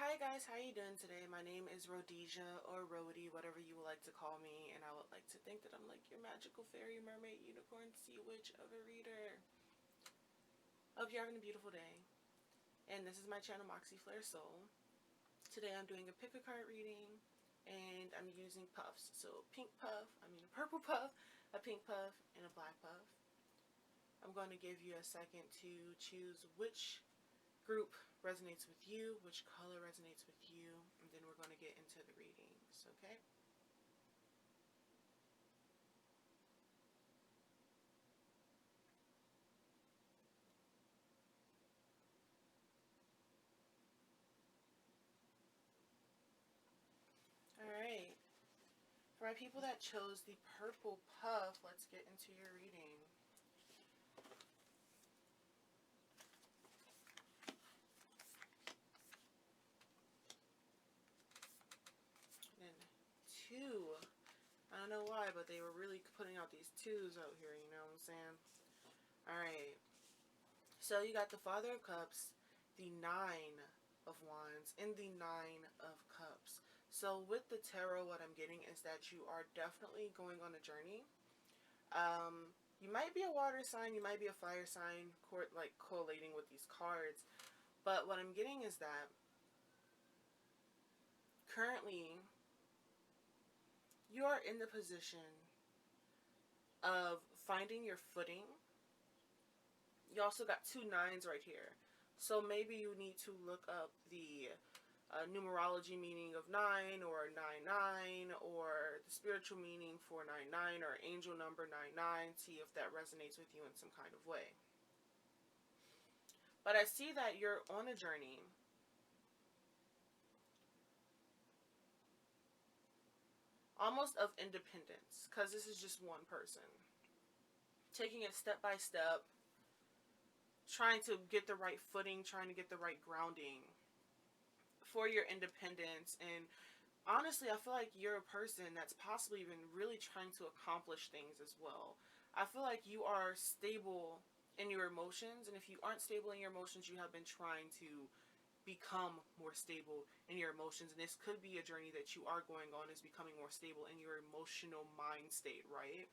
Hi guys, how you doing today? My name is Rhodesia or Rhodey, whatever you would like to call me, and I would like to think that I'm like your magical fairy, mermaid, unicorn, sea witch of a reader. Hope you're having a beautiful day. And this is my channel, MoxieFlair Soul. Today I'm doing a pick a card reading, and I'm using puffs. So a purple puff, a pink puff, and a black puff. I'm going to give you a second to choose which group resonates with you, which color resonates with you, and then we're going to get into the readings, okay? Alright, for my people that chose the purple puff, let's get into your reading. And two. I don't know why, but they were really putting out these twos out here, you know what I'm saying? Alright, so you got the Father of Cups, the Nine of Wands, and the Nine of Cups. So with the tarot, what I'm getting is that you are definitely going on a journey. You might be a water sign, you might be a fire sign, like correlating with these cards. But what I'm getting is that currently you are in the position of finding your footing. You also got two nines right here. So maybe you need to look up the numerology meaning of 9 or 99 or the spiritual meaning for 99 or angel number 99. See if that resonates with you in some kind of way. But I see that you're on a journey. Almost of independence, because this is just one person. Taking it step by step, trying to get the right footing, trying to get the right grounding for your independence. And honestly, I feel like you're a person that's possibly been really trying to accomplish things as well. I feel like you are stable in your emotions, and if you aren't stable in your emotions, you have been trying to become more stable in your emotions. And this could be a journey that you are going on, is becoming more stable in your emotional mind state, right?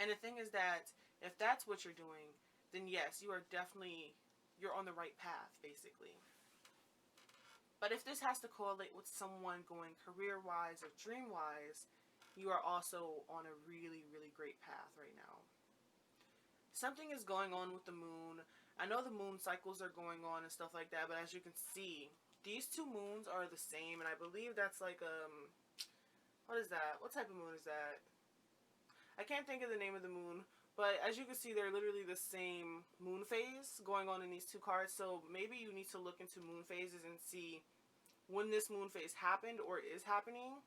And the thing is that if that's what you're doing, then yes, you are definitely, you're on the right path, basically. But if this has to correlate with someone going career-wise or dream-wise, you are also on a really, really great path right now. Something is going on with the moon. I know the moon cycles are going on and stuff like that, but as you can see, these two moons are the same, and I believe that's like, what is that? What type of moon is that? I can't think of the name of the moon, but as you can see, they're literally the same moon phase going on in these two cards. So maybe you need to look into moon phases and see when this moon phase happened or is happening.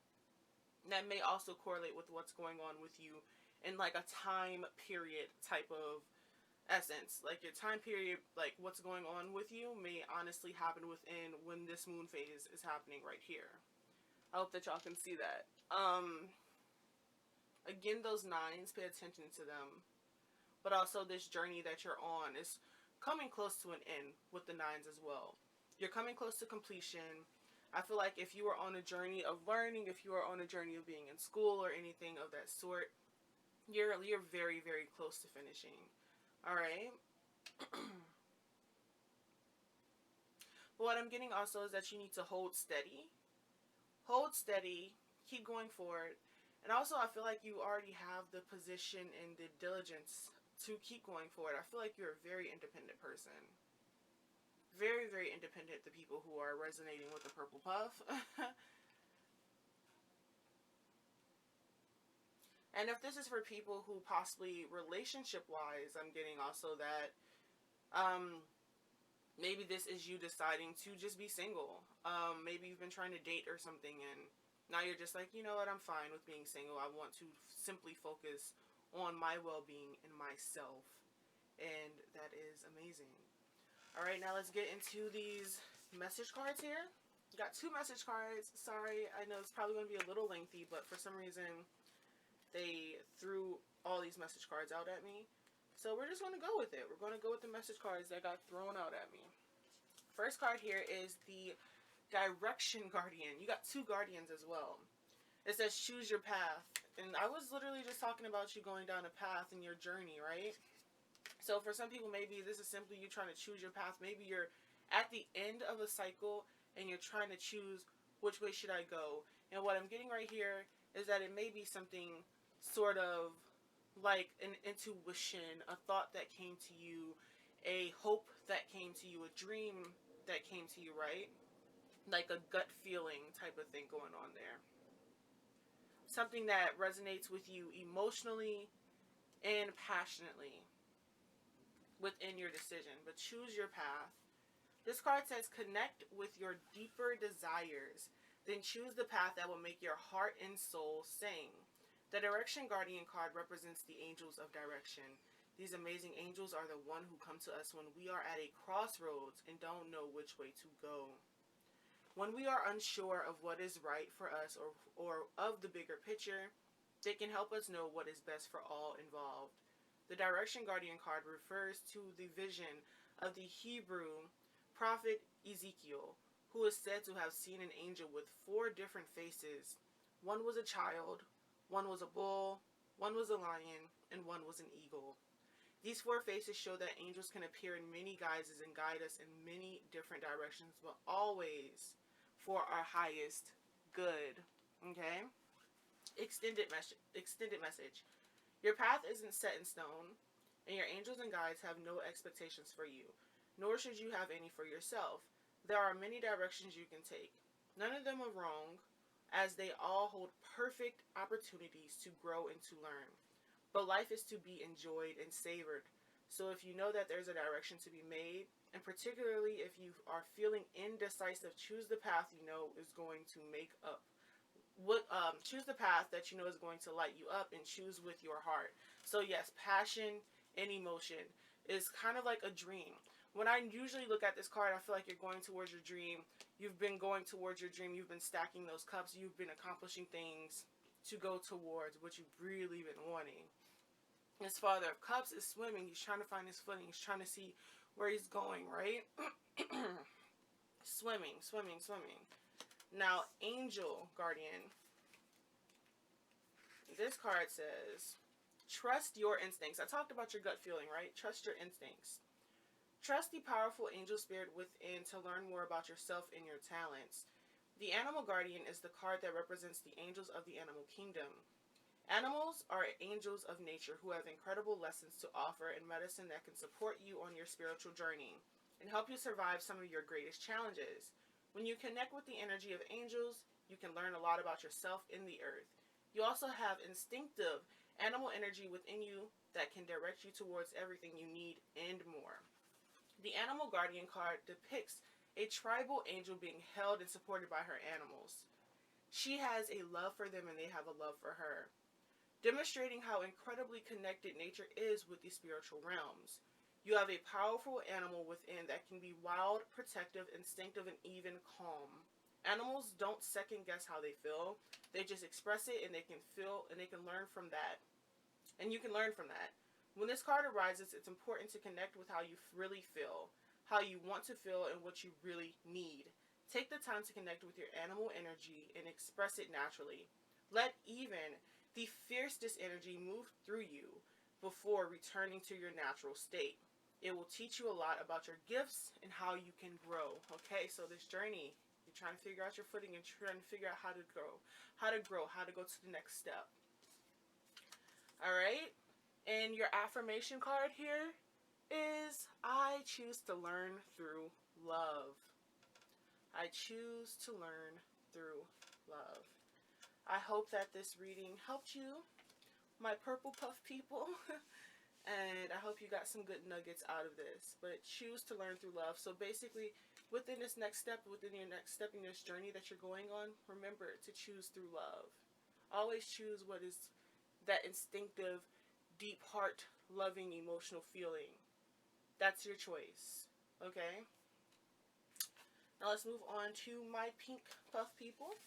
That may also correlate with what's going on with you in like a time period type of essence. Like your time period, like what's going on with you may honestly happen within when this moon phase is happening right here. I hope that y'all can see that. Again, those nines, pay attention to them. But also this journey that you're on is coming close to an end with the nines as well. You're coming close to completion. I feel like if you are on a journey of learning, if you are on a journey of being in school or anything of that sort, you're very, very close to finishing. Alright? But what I'm getting also is that you need to hold steady. Hold steady. Keep going forward. And also, I feel like you already have the position and the diligence to keep going forward. I feel like you're a very independent person. Very, very independent, the people who are resonating with the purple puff. And if this is for people who possibly relationship-wise, I'm getting also that maybe this is you deciding to just be single. Maybe you've been trying to date or something, and now you're just like, you know what, I'm fine with being single. I want to simply focus on my well-being and myself. And that is amazing. Alright, now let's get into these message cards here. Got two message cards. Sorry, I know it's probably going to be a little lengthy, but for some reason they threw all these message cards out at me. So we're just going to go with it. We're going to go with the message cards that got thrown out at me. First card here is the Direction Guardian. You got two guardians as well. It says choose your path. And I was literally just talking about you going down a path in your journey, right? So for some people, maybe this is simply you trying to choose your path. Maybe you're at the end of a cycle and you're trying to choose which way should I go. And what I'm getting right here is that it may be something sort of like an intuition, a thought that came to you, a hope that came to you, a dream that came to you, right? Like a gut feeling type of thing going on there. Something that resonates with you emotionally and passionately within your decision. But choose your path. This card says connect with your deeper desires. Then choose the path that will make your heart and soul sing. The Direction Guardian card represents the angels of direction. These amazing angels are the one who come to us when we are at a crossroads and don't know which way to go. When we are unsure of what is right for us or of the bigger picture, they can help us know what is best for all involved. The Direction Guardian card refers to the vision of the Hebrew prophet Ezekiel, who is said to have seen an angel with 4 different faces. One was a child, one was a bull, one was a lion, and one was an eagle. These 4 faces show that angels can appear in many guises and guide us in many different directions, but always for our highest good. Okay? Extended message. Your path isn't set in stone, and your angels and guides have no expectations for you, nor should you have any for yourself. There are many directions you can take. None of them are wrong, as they all hold perfect opportunities to grow and to learn. But life is to be enjoyed and savored. So if you know that there's a direction to be made, and particularly if you are feeling indecisive, choose the path you know is going to make up. Choose the path that you know is going to light you up, and choose with your heart. So yes, passion and emotion is kind of like a dream. When I usually look at this card, I feel like you're going towards your dream. You've been going towards your dream. You've been stacking those cups. You've been accomplishing things to go towards what you've really been wanting. This Father of Cups is swimming. He's trying to find his footing. He's trying to see where he's going, right? Swimming. Now, Angel Guardian. This card says, trust your instincts. I talked about your gut feeling, right? Trust your instincts. Trust the powerful angel spirit within to learn more about yourself and your talents. The Animal Guardian is the card that represents the angels of the animal kingdom. Animals are angels of nature who have incredible lessons to offer and medicine that can support you on your spiritual journey and help you survive some of your greatest challenges. When you connect with the energy of angels, you can learn a lot about yourself in the earth. You also have instinctive animal energy within you that can direct you towards everything you need and more. The Animal Guardian card depicts a tribal angel being held and supported by her animals. She has a love for them and they have a love for her, demonstrating how incredibly connected nature is with the spiritual realms. You have a powerful animal within that can be wild, protective, instinctive, and even calm. Animals don't second guess how they feel. They just express it, and they can feel and they can learn from that. And you can learn from that. When this card arises, it's important to connect with how you really feel, how you want to feel, and what you really need. Take the time to connect with your animal energy and express it naturally. Let even the fiercest energy move through you before returning to your natural state. It will teach you a lot about your gifts and how you can grow. Okay, so this journey, you're trying to figure out your footing and trying to figure out how to grow, how to go to the next step. All right, and your affirmation card here is I choose to learn through love. I choose to learn through love. I hope that this reading helped you, my purple puff people. And I hope you got some good nuggets out of this. But choose to learn through love. So basically, within this next step, within your next step in this journey that you're going on, remember to choose through love. Always choose what is that instinctive, deep heart, loving, emotional feeling. That's your choice. Okay? Now let's move on to my pink puff people.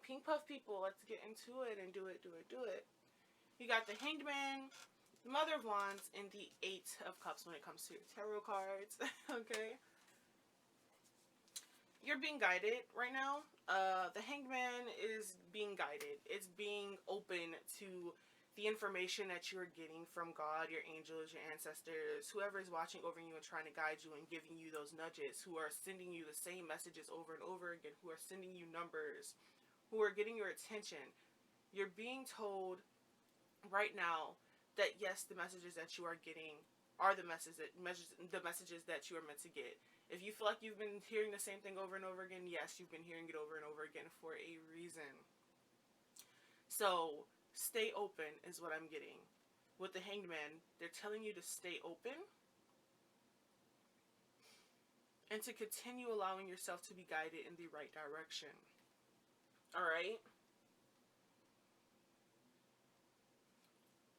Pink Puff people, let's get into it and do it. You got the Hanged Man, the Mother of Wands, and the Eight of Cups when it comes to your tarot cards. Okay? You're being guided right now. The Hanged Man is being guided. It's being open to the information that you're getting from God, your angels, your ancestors, whoever is watching over you and trying to guide you and giving you those nudges, who are sending you the same messages over and over again, who are sending you numbers, who are getting your attention. You're being told right now that yes, the messages that you are getting are the messages that you are meant to get. If you feel like you've been hearing the same thing over and over again, yes, you've been hearing it over and over again for a reason. So stay open is what I'm getting. With the Hanged Man, they're telling you to stay open and to continue allowing yourself to be guided in the right direction. Alright?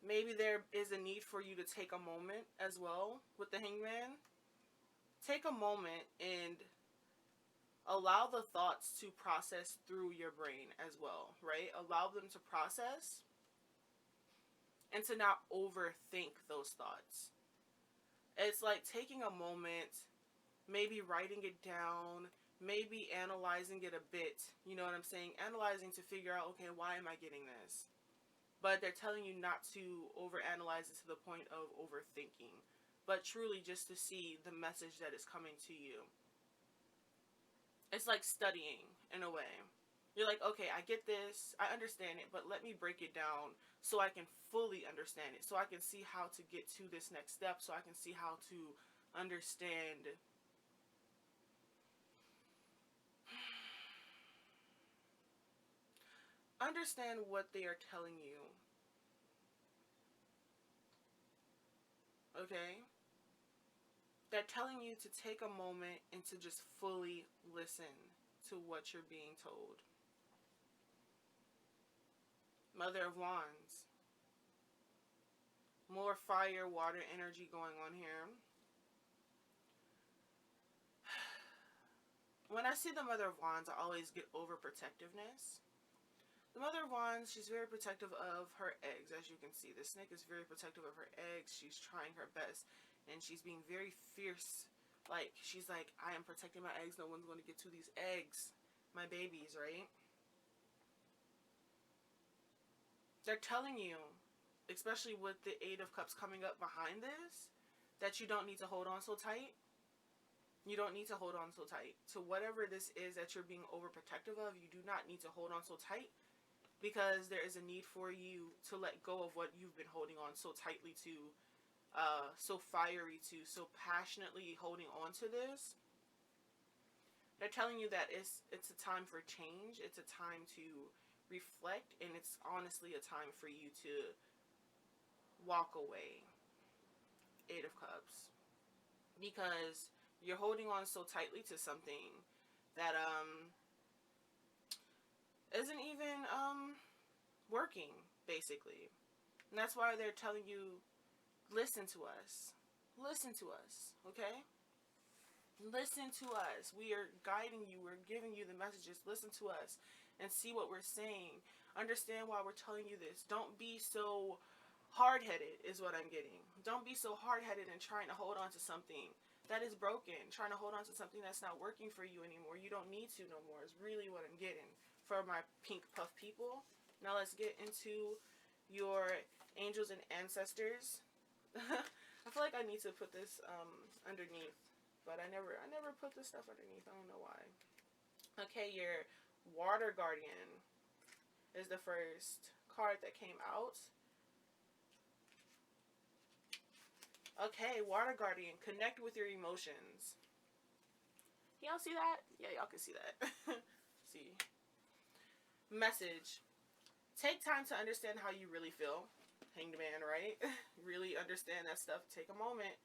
Maybe there is a need for you to take a moment as well with the Hanged Man. Take a moment and allow the thoughts to process through your brain as well, right? Allow them to process and to not overthink those thoughts. It's like taking a moment, maybe writing it down, maybe analyzing it a bit, you know what I'm saying? Analyzing to figure out, okay, why am I getting this? But they're telling you not to overanalyze it to the point of overthinking, but truly just to see the message that is coming to you. It's like studying in a way. You're like, okay, I get this, I understand it, but let me break it down so I can fully understand it, so I can see how to get to this next step, so I can see how to understand what they are telling you. Okay? They're telling you to take a moment and to just fully listen to what you're being told. Mother of Wands. More fire, water energy going on here. When I see the Mother of Wands, I always get overprotectiveness. The Mother of Wands, she's very protective of her eggs, as you can see. The snake is very protective of her eggs. She's trying her best, and she's being very fierce. Like, she's like, I am protecting my eggs. No one's going to get to these eggs. My babies, right? They're telling you, especially with the Eight of Cups coming up behind this, that you don't need to hold on so tight. You don't need to hold on so tight. To whatever this is that you're being overprotective of, you do not need to hold on so tight, because there is a need for you to let go of what you've been holding on so tightly to, so fiery to, so passionately holding on to this. They're telling you that it's a time for change. It's a time to reflect, and it's honestly a time for you to walk away. Eight of Cups. Because you're holding on so tightly to something that isn't even working, basically. And that's why they're telling you, listen to us. Listen to us, okay? Listen to us. We are guiding you. We're giving you the messages. Listen to us and see what we're saying. Understand why we're telling you this. Don't be so hard-headed is what I'm getting. Don't be so hard-headed and trying to hold on to something that is broken. Trying to hold on to something that's not working for you anymore. You don't need to no more is really what I'm getting for my pink puff people. Now let's get into your angels and ancestors. I feel like I need to put this underneath, but I never put this stuff underneath. I don't know why. Okay, your water guardian is the first card that came out. Okay, water guardian, connect with your emotions. Y'all see that? Yeah, y'all can see that. See. Message. Take time to understand how you really feel. Hanged Man, right? Really understand that stuff. Take a moment.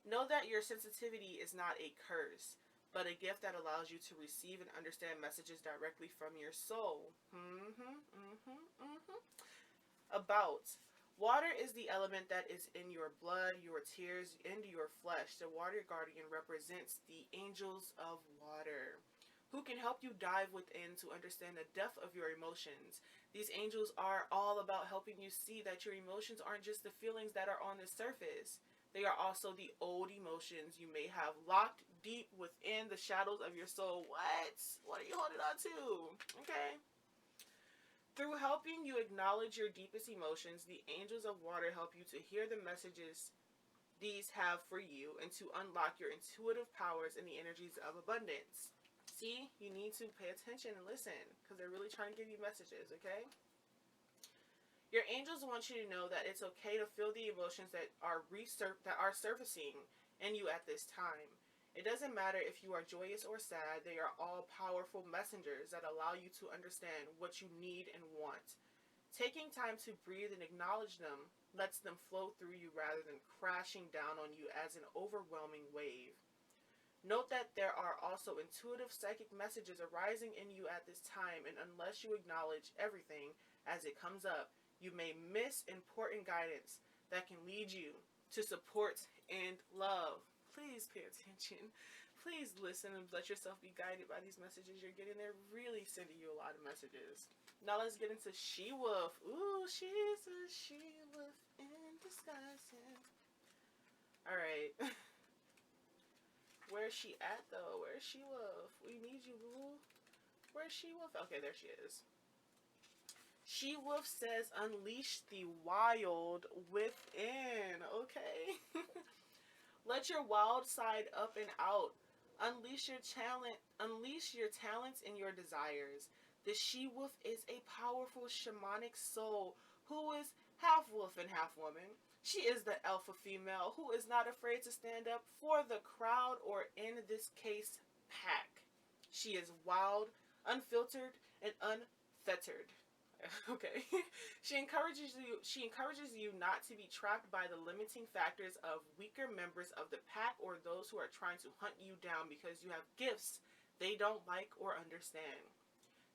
Know that your sensitivity is not a curse, but a gift that allows you to receive and understand messages directly from your soul. About. Water is the element that is in your blood, your tears, and your flesh. The water guardian represents the angels of water. who can help you dive within to understand the depth of your emotions. These angels are all about helping you see that your emotions aren't just the feelings that are on the surface. They are also the old emotions you may have locked deep within the shadows of your soul. What? What are you holding on to? Okay. Through helping you acknowledge your deepest emotions, the angels of water help you to hear the messages these have for you and to unlock your intuitive powers and the energies of abundance. See, you need to pay attention and listen because they're really trying to give you messages, okay? Your angels want you to know that it's okay to feel the emotions that are surfacing in you at this time. It doesn't matter if you are joyous or sad, they are all powerful messengers that allow you to understand what you need and want. Taking time to breathe and acknowledge them lets them flow through you rather than crashing down on you as an overwhelming wave. Note that there are also intuitive psychic messages arising in you at this time, and unless you acknowledge everything as it comes up, you may miss important guidance that can lead you to support and love. Please pay attention. Please listen and let yourself be guided by these messages you're getting. They're really sending you a lot of messages. Now let's get into She-Wolf. Ooh, she's a she-wolf in disguise. Alright. Where's she at, though? Where's She-Wolf? We need you, boo. Where's She-Wolf? Okay, there she is. She-Wolf says, unleash the wild within. Okay. Let your wild side up and out. Unleash your talents and your desires. The she-wolf is a powerful shamanic soul who is half wolf and half woman. She is the alpha female who is not afraid to stand up for the crowd, or in this case, pack. She is wild, unfiltered, and unfettered. Okay. She encourages you not to be trapped by the limiting factors of weaker members of the pack or those who are trying to hunt you down because you have gifts they don't like or understand.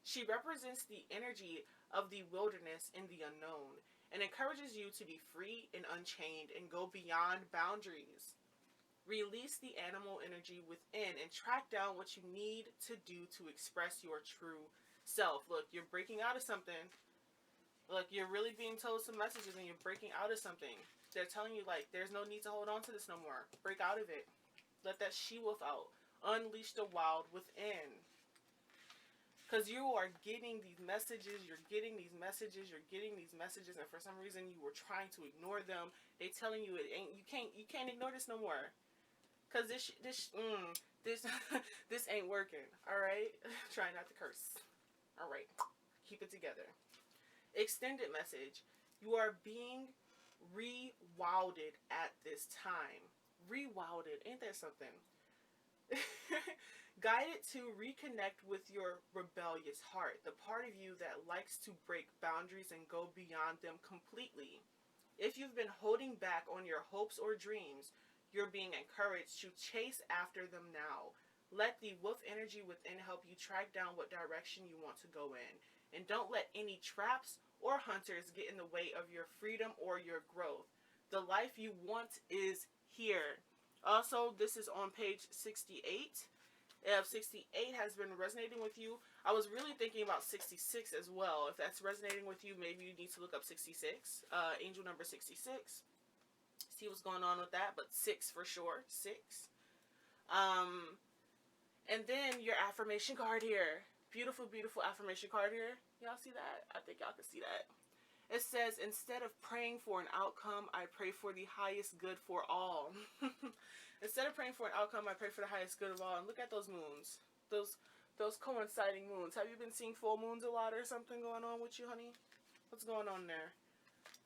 She represents the energy of the wilderness and the unknown, and encourages you to be free and unchained and go beyond boundaries. Release the animal energy within and track down what you need to do to express your true self. Look, you're breaking out of something. Look, you're really being told some messages and you're breaking out of something. They're telling you, like, there's no need to hold on to this no more. Break out of it. Let that she-wolf out. Unleash the wild within. Because you are getting these messages, you're getting these messages, and for some reason you were trying to ignore them. They telling you you can't ignore this no more. Because this ain't working. Alright? Try not to curse. Alright. Keep it together. Extended message. You are being rewilded at this time. Rewilded. Ain't that something? Guided to reconnect with your rebellious heart, the part of you that likes to break boundaries and go beyond them completely. If you've been holding back on your hopes or dreams, you're being encouraged to chase after them now. Let the wolf energy within help you track down what direction you want to go in. And don't let any traps or hunters get in the way of your freedom or your growth. The life you want is here. Also, this is on page 68. If 68 has been resonating with you, I was really thinking about 66 as well. If that's resonating with you, maybe you need to look up 66. Angel number 66. See what's going on with that, but 6 for sure. 6. And then your affirmation card here. Beautiful, beautiful affirmation card here. Y'all see that? I think y'all can see that. It says, instead of praying for an outcome, I pray for the highest good for all. Instead of praying for an outcome, I pray for the highest good of all. And look at those moons. Those coinciding moons. Have you been seeing full moons a lot or something going on with you, honey? What's going on there?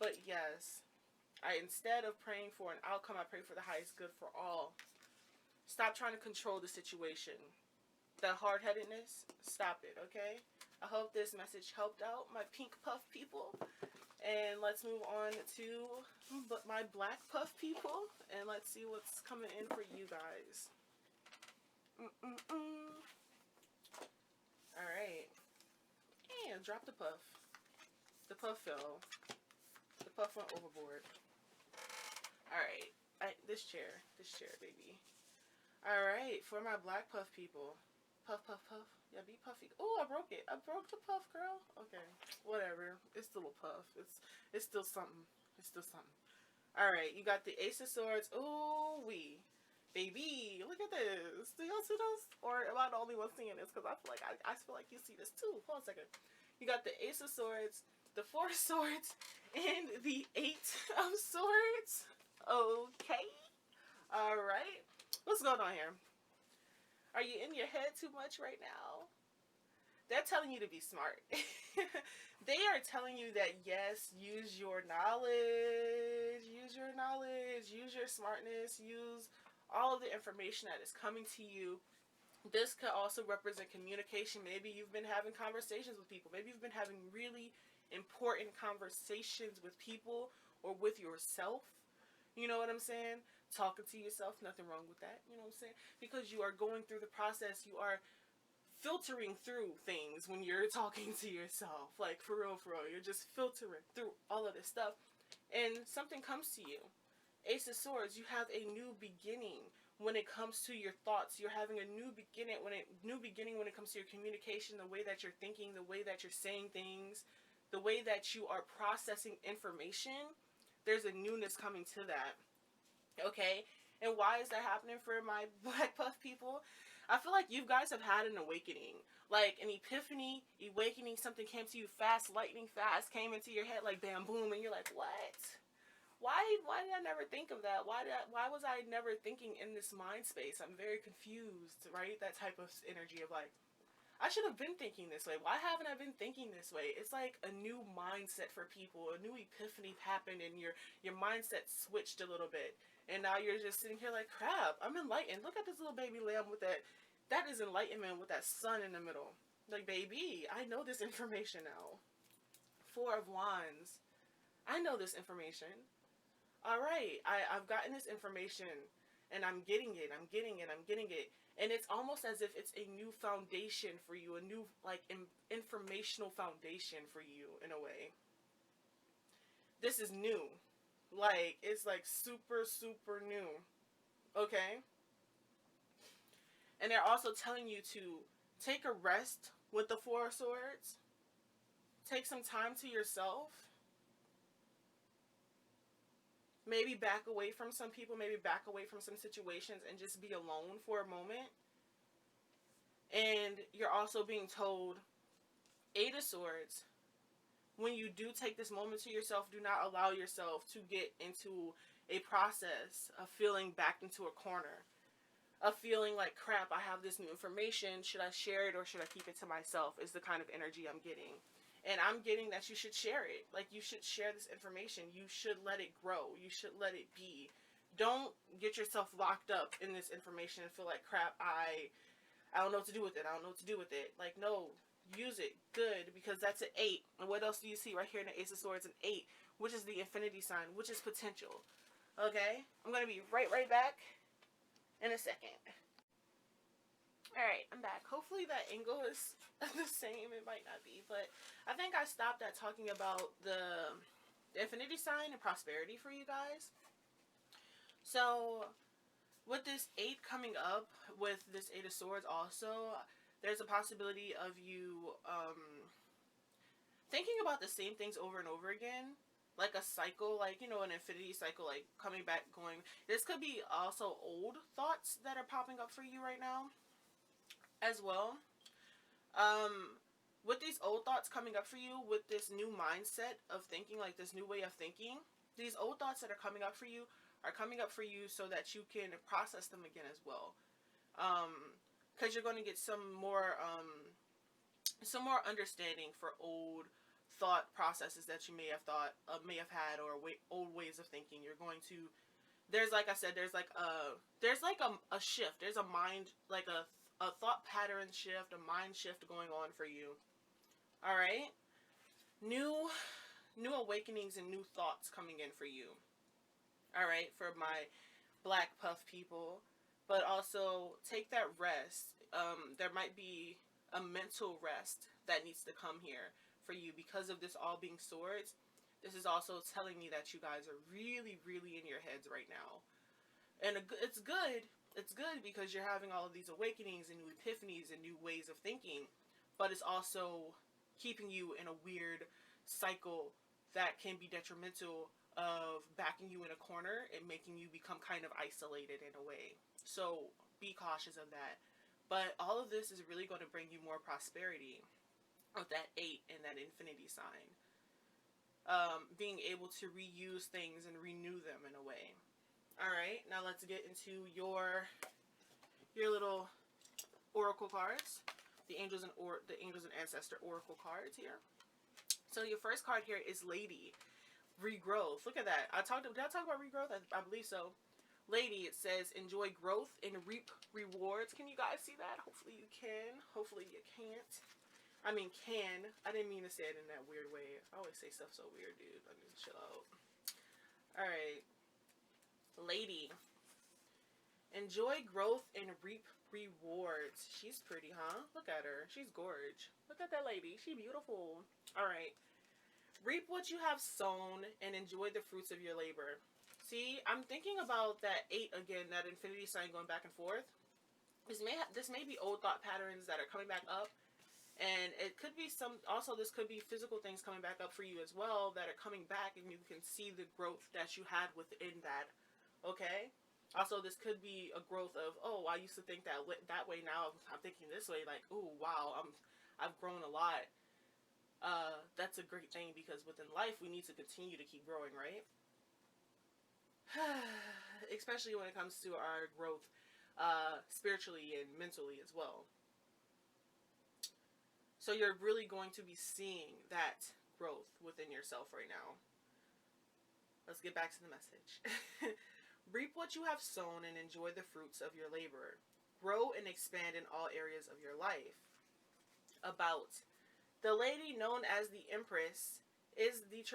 But yes, instead of praying for an outcome, I pray for the highest good for all. Stop trying to control the situation. That hard-headedness, stop it, okay? I hope this message helped out my pink puff people. And let's move on to my black puff people. And let's see what's coming in for you guys. Alright. And drop the puff. The puff fell. The puff went overboard. Alright. This chair, baby. Alright, for my black puff people. Puff, puff, puff. Yeah, be puffy. Oh, I broke it. I broke the puff, girl. Okay, whatever. It's still a puff. It's still something. It's still something. All right, you got the Ace of Swords. Ooh, baby, look at this. Do y'all see this? Or am I the only one seeing this? Because I feel like I feel like you see this too. Hold on a second. You got the Ace of Swords, the Four of Swords, and the Eight of Swords. Okay. All right. What's going on here? Are you in your head too much right now? They're telling you to be smart. They are telling you that yes, use your knowledge, use your smartness, use all of the information that is coming to you. This could also represent communication. Maybe you've been having conversations with people. Maybe you've been having really important conversations with people or with yourself. You know what I'm saying? Talking to yourself, nothing wrong with that. You know what I'm saying? Because you are going through the process. You are filtering through things when you're talking to yourself. Like, for real, you're just filtering through all of this stuff. And something comes to you. Ace of Swords, you have a new beginning when it comes to your thoughts. You're having a new beginning when it comes to your communication, the way that you're thinking, the way that you're saying things, the way that you are processing information. There's a newness coming to that. Okay? And why is that happening for my Black Puff people? I feel like you guys have had an awakening, like an epiphany, awakening. Something came to you fast, lightning fast, came into your head like bam, boom, and you're like, what? Why did I never think of that? Why was I never thinking in this mind space? I'm very confused, right? That type of energy of like, I should have been thinking this way. Why haven't I been thinking this way? It's like a new mindset for people. A new epiphany happened and your mindset switched a little bit. And now you're just sitting here like, crap, I'm enlightened. Look at this little baby lamb with that. That is enlightenment with that sun in the middle. Like, baby, I know this information now. Four of Wands. I know this information. All right, I've gotten this information and I'm getting it. And it's almost as if it's a new foundation for you, a new, like, informational foundation for you in a way. This is new. Like, it's like super, super new. Okay? And they're also telling you to take a rest with the Four of Swords. Take some time to yourself. Maybe back away from some people, maybe back away from some situations and just be alone for a moment. And you're also being told, Eight of Swords, when you do take this moment to yourself, do not allow yourself to get into a process of feeling backed into a corner. Of feeling like, crap, I have this new information. Should I share it or should I keep it to myself? Is the kind of energy I'm getting. And I'm getting that you should share it. Like, you should share this information. You should let it grow. You should let it be. Don't get yourself locked up in this information and feel like, crap, I don't know what to do with it. I don't know what to do with it. Like, no, use it. Good, because that's an 8. And what else do you see right here in the Ace of Swords? An 8, which is the infinity sign, which is potential. Okay? I'm going to be right back in a second. Alright, I'm back. Hopefully that angle is the same. It might not be, but I think I stopped at talking about the infinity sign and prosperity for you guys. So, with this 8 coming up, with this 8 of Swords also, there's a possibility of you thinking about the same things over and over again. Like a cycle, like, you know, an infinity cycle, like coming back, going. This could be also old thoughts that are popping up for you right now as well. With these old thoughts coming up for you, with this new mindset of thinking, like this new way of thinking, these old thoughts that are coming up for you are coming up for you so that you can process them again as well. Because you're going to get some more understanding for old thought processes that you may have had, or old ways of thinking. You're going to, there's, like I said, there's like a shift. There's a mind, like a thought pattern shift, a mind shift going on for you. All right, new awakenings and new thoughts coming in for you. All right, for my Black Puff people, but also take that rest. There might be a mental rest that needs to come here for you because of this all being swords. This is also telling me that you guys are really, really in your heads right now. And it's good It's good because you're having all of these awakenings and new epiphanies and new ways of thinking, but it's also keeping you in a weird cycle that can be detrimental of backing you in a corner and making you become kind of isolated in a way. So be cautious of that. But all of this is really going to bring you more prosperity with that 8 and that infinity sign. Being able to reuse things and renew them in a way. All right, now let's get into your little oracle cards, the angels and ancestor oracle cards here. So your first card here is Lady, regrowth. Look at that. Did I talk about regrowth? I believe so. Lady, it says enjoy growth and reap rewards. Can you guys see that? Hopefully you can. Hopefully you can't. I mean can. I didn't mean to say it in that weird way. I always say stuff so weird, dude. I need to chill out. Alright. Lady, enjoy growth and reap rewards. She's pretty, huh? Look at her. She's gorge. Look at that lady. She beautiful. Alright. Reap what you have sown and enjoy the fruits of your labor. See, I'm thinking about that 8 again, that infinity sign going back and forth. This may be old thought patterns that are coming back up. And it could be this could be physical things coming back up for you as well that are coming back, and you can see the growth that you had within that. Okay? Also, this could be a growth of, oh, I used to think that way, now I'm thinking this way, like, oh, wow, I've grown a lot. That's a great thing, because within life, we need to continue to keep growing, right? Especially when it comes to our growth spiritually and mentally as well. So you're really going to be seeing that growth within yourself right now. Let's get back to the message. Reap what you have sown and enjoy the fruits of your labor. Grow and expand in all areas of your life. About the lady known as the Empress is in the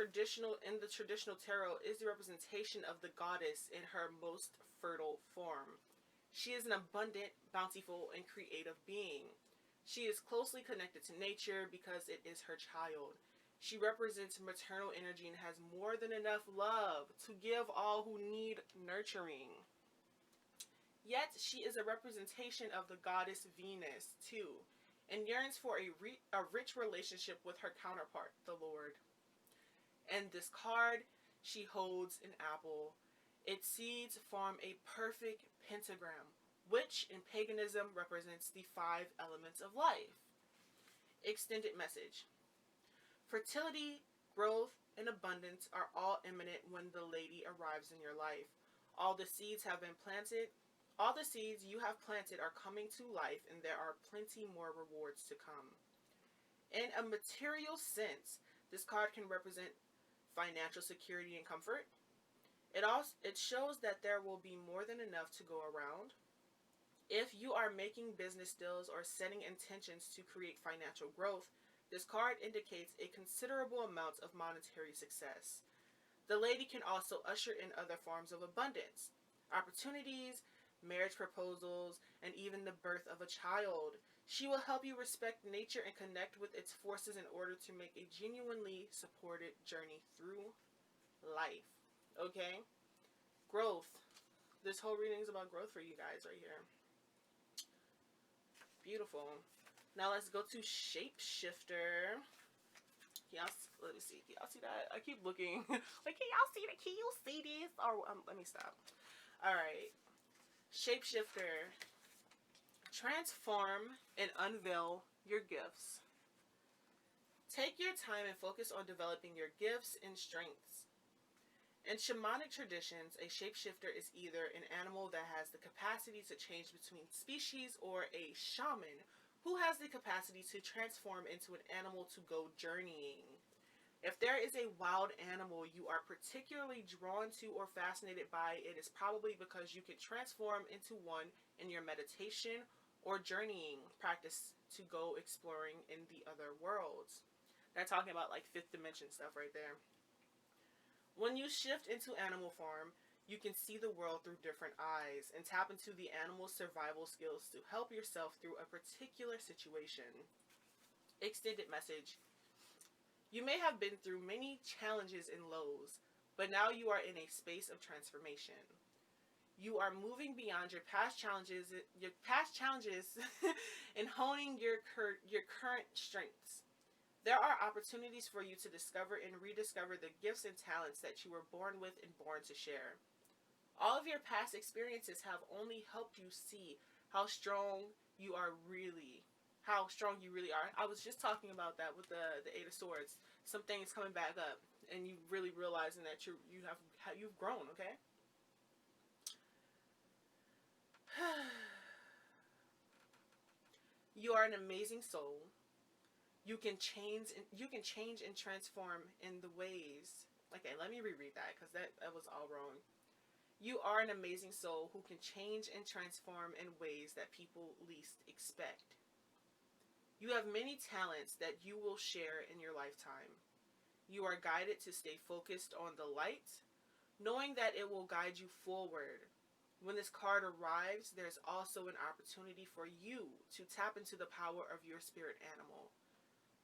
traditional tarot is the representation of the goddess in her most fertile form. She is an abundant, bountiful, and creative being. She is closely connected to nature because it is her child. She represents maternal energy and has more than enough love to give all who need nurturing. Yet she is a representation of the goddess Venus too, and yearns for a rich relationship with her counterpart, the Lord. And this card, she holds an apple. Its seeds form a perfect pentagram, which in paganism represents the 5 elements of life. Extended message. Fertility, growth, and abundance are all imminent when the lady arrives in your life. All the seeds you have planted are coming to life, and there are plenty more rewards to come. In a material sense, this card can represent financial security and comfort. It shows that there will be more than enough to go around. If you are making business deals or setting intentions to create financial growth, this card indicates a considerable amount of monetary success. The lady can also usher in other forms of abundance, opportunities, marriage proposals, and even the birth of a child. She will help you respect nature and connect with its forces in order to make a genuinely supported journey through life. Okay? Growth. This whole reading is about growth for you guys right here. Beautiful. Now let's go to Shapeshifter. Let me see. Can y'all see that? I keep looking. Like, can y'all see that? Can you see this? Or let me stop. Alright. Shapeshifter. Transform and unveil your gifts. Take your time and focus on developing your gifts and strengths. In shamanic traditions, a shapeshifter is either an animal that has the capacity to change between species or a shaman who has the capacity to transform into an animal to go journeying. If there is a wild animal you are particularly drawn to or fascinated by, it is probably because you can transform into one in your meditation or journeying practice to go exploring in the other worlds. They're talking about like 5th dimension stuff right there. When you shift into animal form, you can see the world through different eyes and tap into the animal's survival skills to help yourself through a particular situation. Extended message. You may have been through many challenges and lows, but now you are in a space of transformation. You are moving beyond your past challenges and honing your current strengths. There are opportunities for you to discover and rediscover the gifts and talents that you were born with and born to share. All of your past experiences have only helped you see how strong you are really, how strong you really are. I was just talking about that with the Eight of Swords. Some things coming back up, and you really realizing that you've grown. Okay. You are an amazing soul. You can change. You can change and transform in the ways. Okay, let me reread that because that was all wrong. You are an amazing soul who can change and transform in ways that people least expect. You have many talents that you will share in your lifetime. You are guided to stay focused on the light, knowing that it will guide you forward. When this card arrives, there's also an opportunity for you to tap into the power of your spirit animal.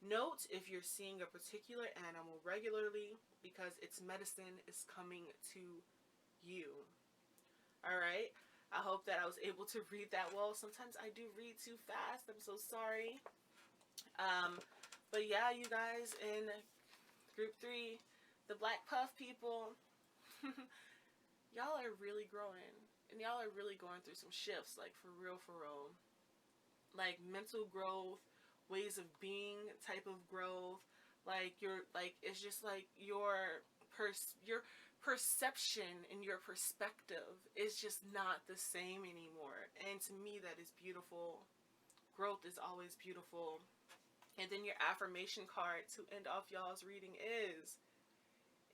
Note if you're seeing a particular animal regularly because its medicine is coming to you. Alright, I hope that I was able to read that well. Sometimes I do read too fast. I'm so sorry. But yeah, you guys in group 3, the Black Puff people, y'all are really growing. And y'all are really going through some shifts, like for real, like mental growth, ways of being type of growth. Like it's just like your perception and your perspective is just not the same anymore. And to me, that is beautiful. Growth is always beautiful. And then your affirmation card to end off y'all's reading is,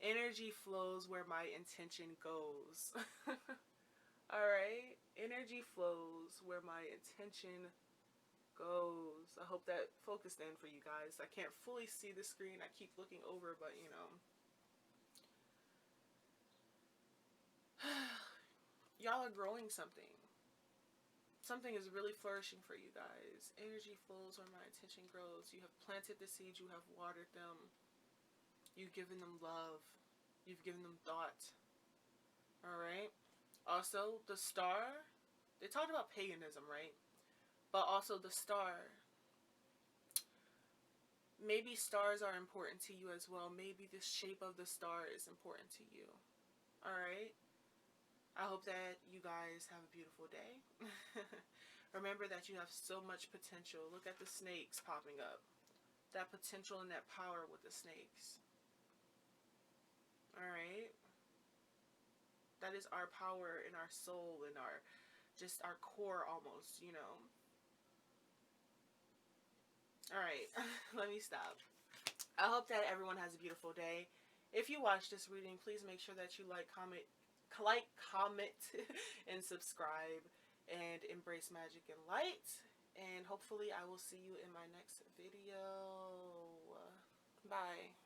energy flows where my intention goes. Alright, energy flows where my intention goes. I hope that focused in for you guys. I can't fully see the screen. I keep looking over, but you know. Y'all are growing something. Something is really flourishing for you guys. Energy flows where my intention grows. You have planted the seeds. You have watered them. You've given them love. You've given them thought. Alright. Also, the star. They talked about paganism, right? But also the star. Maybe stars are important to you as well. Maybe the shape of the star is important to you. Alright? I hope that you guys have a beautiful day. Remember that you have so much potential. Look at the snakes popping up. That potential and that power with the snakes. Alright? That is our power in our soul and our core almost, you know. Alright, let me stop. I hope that everyone has a beautiful day. If you watch this reading, please make sure that you like, comment, and subscribe, and embrace magic and light. And hopefully I will see you in my next video. Bye.